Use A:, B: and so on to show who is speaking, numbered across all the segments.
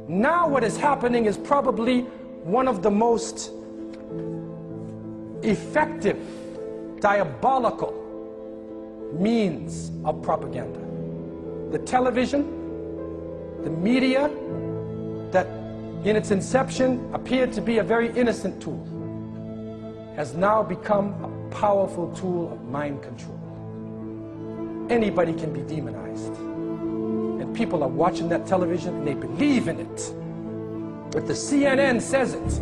A: Now what is happening is probably one of the most effective, diabolical means of propaganda. The television, the media, that in its inception appeared to be a very innocent tool, has now become a powerful tool of mind control. Anybody can be demonized. And people are watching that television and they believe in it. But the CNN says it,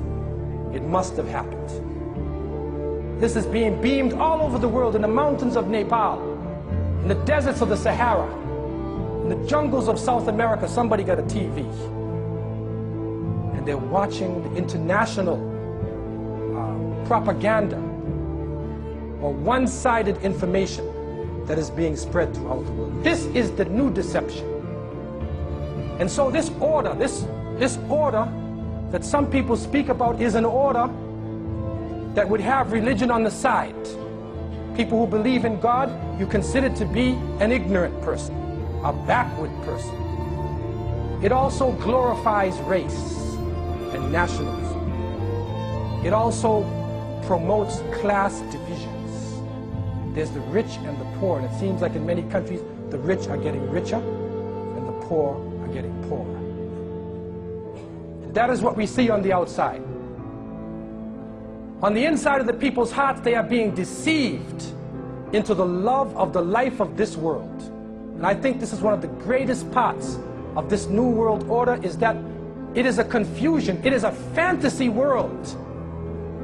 A: it must have happened. This is being beamed all over the world, in the mountains of Nepal, in the deserts of the Sahara, in the jungles of South America. Somebody got a TV. And they're watching the international propaganda or one-sided information that is being spread throughout the world. This is the new deception. And so this order, this order that some people speak about is an order that would have religion on the side. People who believe in God, you consider to be an ignorant person, a backward person. It also glorifies race and nationalism. It also promotes class divisions. There's the rich and the poor, and it seems like in many countries the rich are getting richer and the poor are getting poorer. And that is what we see on the outside. On the inside of the people's hearts, they are being deceived into the love of the life of this world. And I think this is one of the greatest parts of this new world order, is that it is a confusion. It is a fantasy world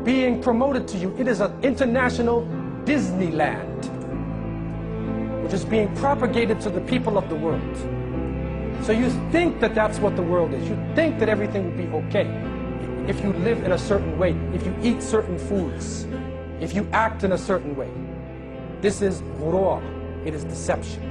A: being promoted to you. It is an international Disneyland, which is being propagated to the people of the world. So you think that that's what the world is. You think that everything will be okay if you live in a certain way, if you eat certain foods, if you act in a certain way. This is ghurur. It is deception.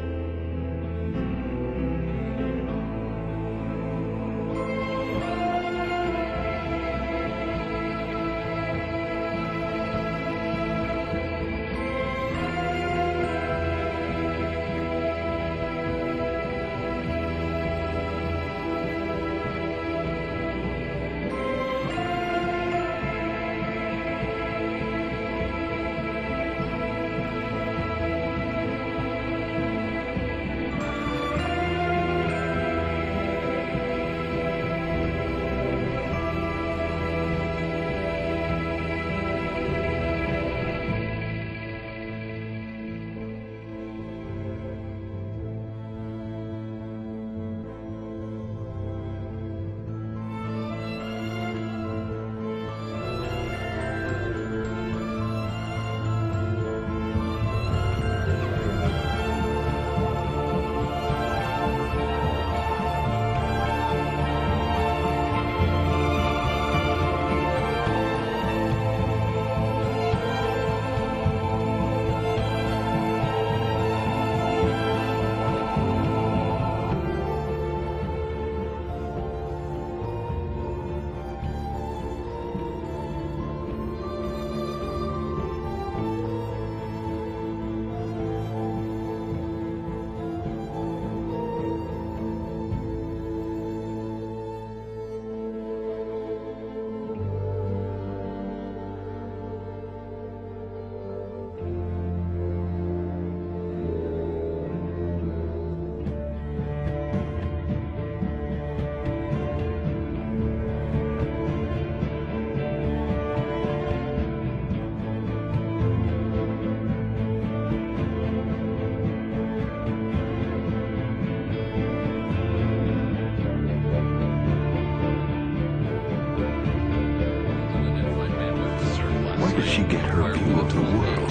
B: She get her view of the world?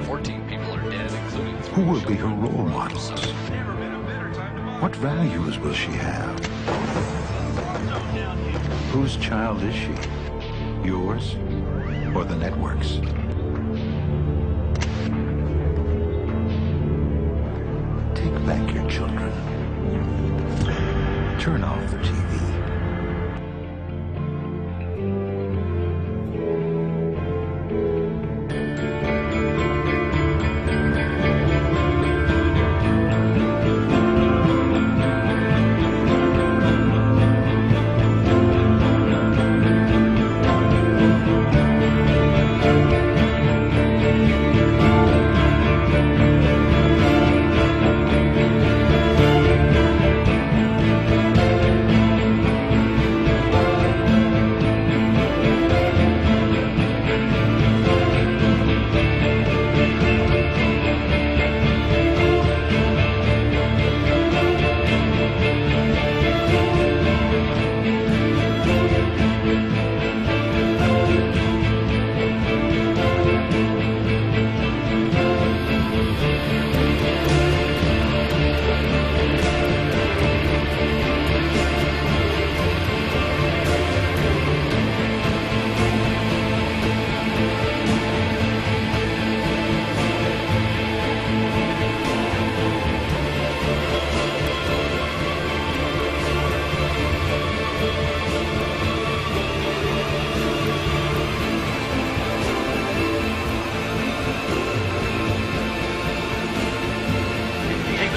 C: 14 people are dead, including
B: who will be her role models? What values will she have? Whose child is she? Yours or the network's? Take back your children. Turn off the TV.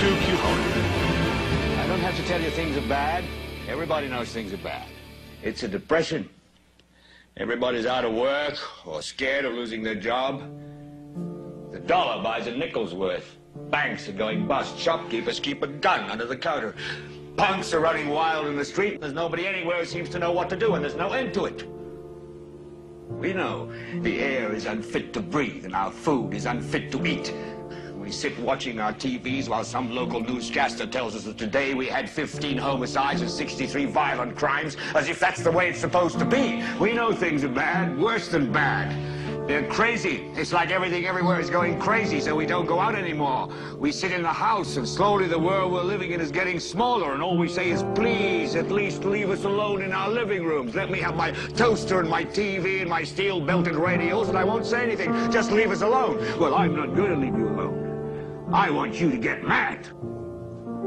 D: I don't have to tell you things are bad. Everybody knows things are bad. It's a depression. Everybody's out of work or scared of losing their job. The dollar buys a nickel's worth. Banks are going bust. Shopkeepers keep a gun under the counter. Punks are running wild in the street. There's nobody anywhere who seems to know what to do, and there's no end to it. We know the air is unfit to breathe and our food is unfit to eat. We sit watching our TVs while some local newscaster tells us that today we had 15 homicides and 63 violent crimes, as if that's the way it's supposed to be. We know things are bad, worse than bad. They're crazy. It's like everything everywhere is going crazy, so we don't go out anymore. We sit in the house, and slowly the world we're living in is getting smaller, and all we say is, please, at least leave us alone in our living rooms. Let me have my toaster and my TV and my steel-belted radios, and I won't say anything. Just leave us alone. Well, I'm not going to leave you alone. I want you to get mad.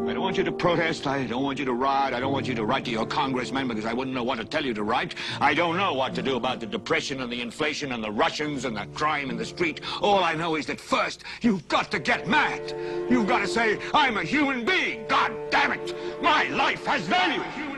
D: I don't want you to protest. I don't want you to riot. I don't want you to write to your congressman because I wouldn't know what to tell you to write. I don't know what to do about the depression and the inflation and the Russians and the crime in the street. All I know is that first, you've got to get mad. You've got to say, I'm a human being. God damn it. My life has value.